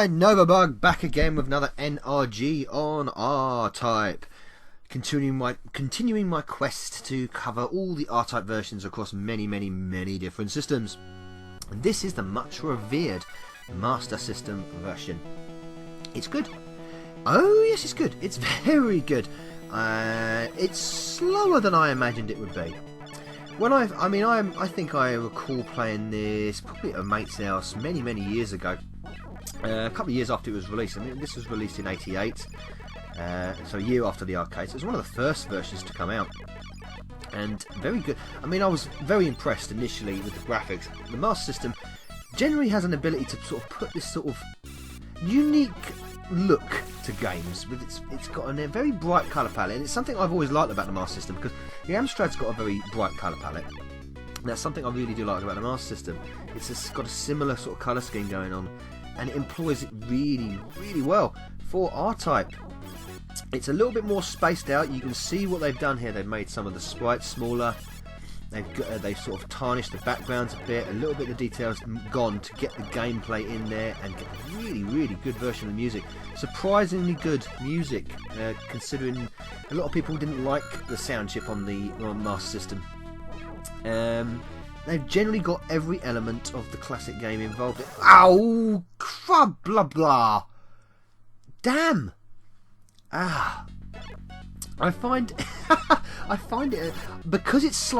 Novabug back again with another NRG on R-Type. Continuing my quest to cover all the R-Type versions across many different systems. And this is the much revered Master System version. It's good. Oh yes, it's good. It's very good. It's slower than I imagined it would be. I think I recall playing this probably at a mate's house many years ago. A couple of years after it was released. I mean, this was released in '88, so a year after the arcade. So it was one of the first versions to come out, and very good. I mean, I was very impressed initially with the graphics. The Master System generally has an ability to sort of put this sort of unique look to games. With it's got a very bright colour palette, and it's something I've always liked about the Master System, because the Amstrad's got a very bright colour palette. And that's something I really do like about the Master System. It's just got a similar sort of colour scheme going on, and it employs it really well for R-Type. It's a little bit more spaced out. You can see what they've done here. They've made some of the sprites smaller. They've sort of tarnished the backgrounds a bit. A little bit of the details gone to get the gameplay in there and get a really good version of the music. Surprisingly good music, considering a lot of people didn't like the sound chip on the Master System. They've generally got every element of the classic game involved. Ow! Crud blah blah! Damn! I find it because it's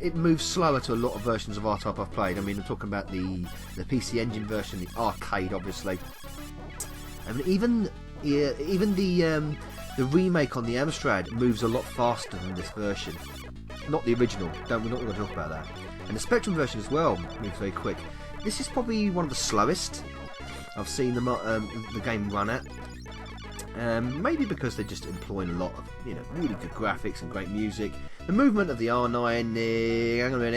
it moves slower to a lot of versions of R-Type I've played. I mean, I'm talking about the PC Engine version, the arcade, obviously. I mean, even the remake on the Amstrad moves a lot faster than this version. Not the original. We're not going to talk about that. And the Spectrum version as well moves very quick. This is probably one of the slowest I've seen the game run at. Maybe because they're just employing a lot of really good graphics and great music. The movement of the R9.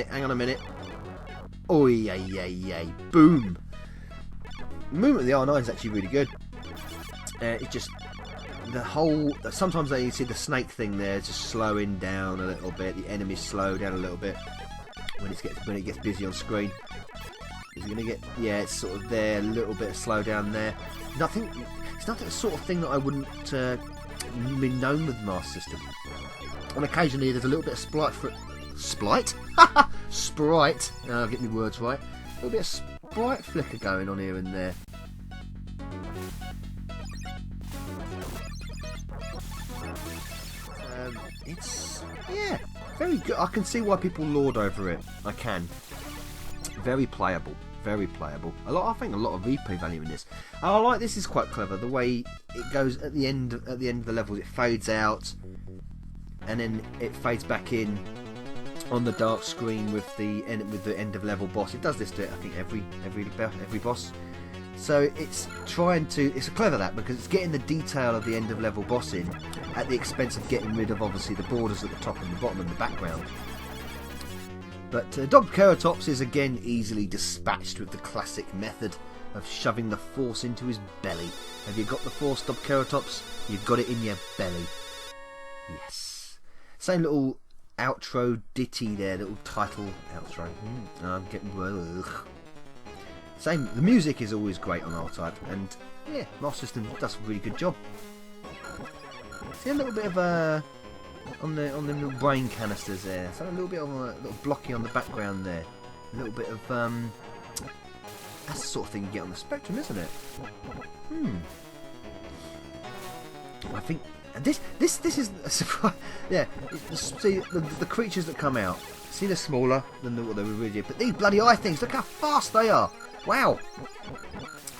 Hang on a minute. Oh yay! Boom! The movement of the R9 is actually really good. It's just the whole. Sometimes you see the snake thing there just slowing down a little bit. The enemies slow down a little bit when it gets busy on screen. Is it going to get? Yeah, it's sort of there. A little bit of slow down there. It's not the sort of thing that I wouldn't be known with Master System. And occasionally there's a little bit of sprite. I'll get my words right. A little bit of sprite flicker going on here and there. It's very good. I can see why people lord over it. I can. Very playable. I think a lot of replay value in this. And I like this is quite clever. The way it goes at the end of the levels, it fades out, and then it fades back in on the dark screen with the end of level boss. It does this to I think every boss. So it's clever that, because it's getting the detail of the end of level boss in at the expense of getting rid of obviously the borders at the top and the bottom and the background. But Dobkeratops is again easily dispatched with the classic method of shoving the force into his belly. Have you got the force, Dobkeratops? You've got it in your belly. Yes. Same little outro ditty there, little title outro. I'm getting same. The music is always great on R-Type, and yeah, Master System does a really good job. See a little bit of on the little brain canisters there. So a little bit of a little blocky on the background there. A little bit of that's the sort of thing you get on the Spectrum, isn't it? I think this is a surprise. Yeah. See the creatures that come out. See, they're smaller than what they were originally. But these bloody eye things, look how fast they are. Wow.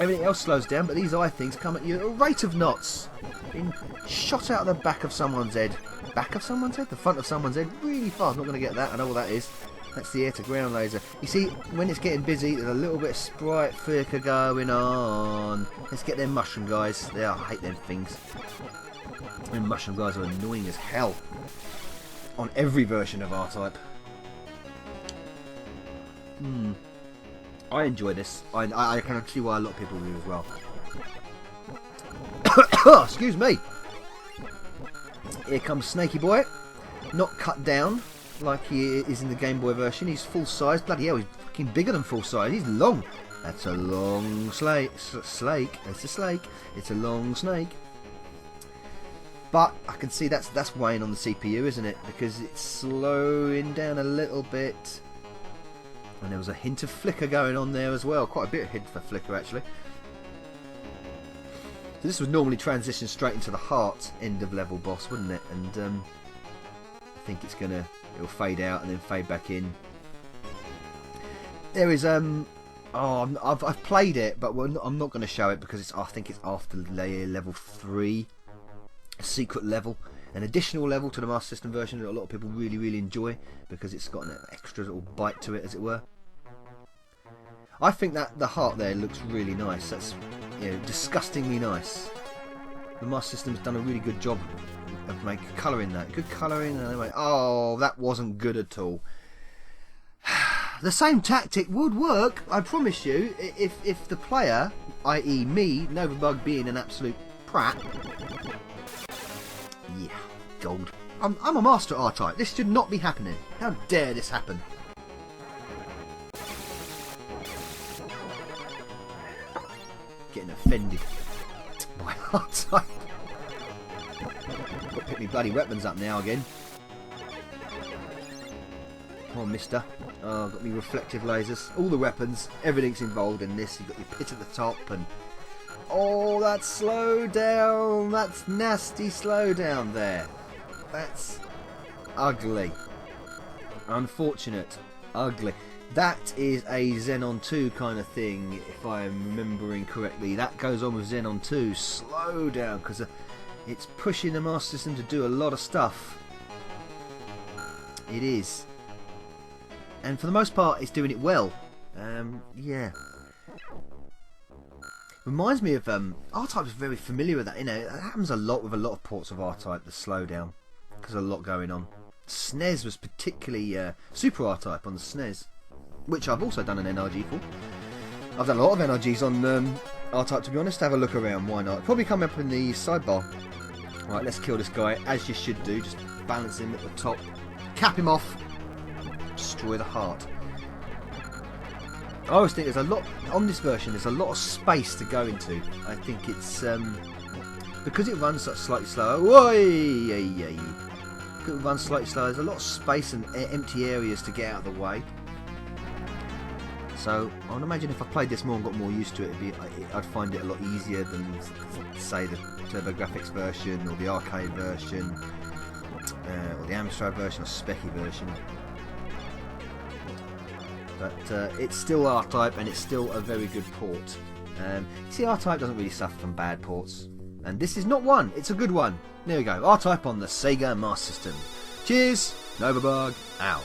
Everything else slows down, but these eye things come at you at a rate of knots. Being shot out of the back of someone's head. Back of someone's head? The front of someone's head? Really fast. Not going to get that. I know what that is. That's the air-to-ground laser. You see, when it's getting busy, there's a little bit of sprite flicker going on. Let's get them mushroom guys. I hate them things. Them mushroom guys are annoying as hell. On every version of R-Type. I enjoy this. I can see why a lot of people do as well. Excuse me. Here comes Snakey Boy. Not cut down like he is in the Game Boy version. He's full size. Bloody hell, he's fucking bigger than full size. He's long. That's a long slake. It's a slake. It's a long snake. But I can see that's weighing on the CPU, isn't it? Because it's slowing down a little bit. And there was a hint of flicker going on there as well. Quite a bit of hint for flicker, actually. So this would normally transition straight into the heart end of level boss, wouldn't it? And I think it'll fade out and then fade back in. There is I've played it, but I'm not going to show it because I think it's after level 3, a secret level, an additional level to the Master System version that a lot of people really enjoy because it's got an extra little bite to it, as it were. I think that the heart there looks really nice. That's disgustingly nice. The Master System's done a really good job of making colouring that. Good colouring. Anyway, oh, that wasn't good at all. The same tactic would work, I promise you, if the player, i.e. me, Novabug being an absolute prat. Yeah, gold. I'm a Master R-Type. This should not be happening. How dare this happen? Getting offended by R-Type. Got to pick me bloody weapons up now again. Come on, mister. Oh, got me reflective lasers. All the weapons. Everything's involved in this. You've got your pit at the top and... Oh, that's slow down. That's nasty slow down there. That's ugly. Unfortunate. Ugly. That is a Xenon 2 kind of thing, if I'm remembering correctly. That goes on with Xenon 2. Slow down, because it's pushing the Master System to do a lot of stuff. It is. And for the most part, it's doing it well. Yeah. Reminds me of R-Type is very familiar with that. You know, it happens a lot with a lot of ports of R-Type. The slowdown, because there's a lot going on. SNES was particularly Super R-Type on the SNES, which I've also done an NRG for. I've done a lot of NRGs on R-Type, to be honest. Have a look around. Why not? Probably come up in the sidebar. Right, let's kill this guy as you should do. Just balance him at the top, cap him off. Destroy the heart. I always think there's a lot on this version. There's a lot of space to go into. I think it's because it runs slightly slower. Because it runs slightly slower. There's a lot of space and empty areas to get out of the way. So I would imagine if I played this more and got more used to it, I'd find it a lot easier than, say, the TurboGrafx version or the arcade version or the Amstrad version or Specky version. But it's still R-Type and it's still a very good port. See, R-Type doesn't really suffer from bad ports. And this is not one, it's a good one. There we go, R-Type on the Sega Master System. Cheers, Novabug out.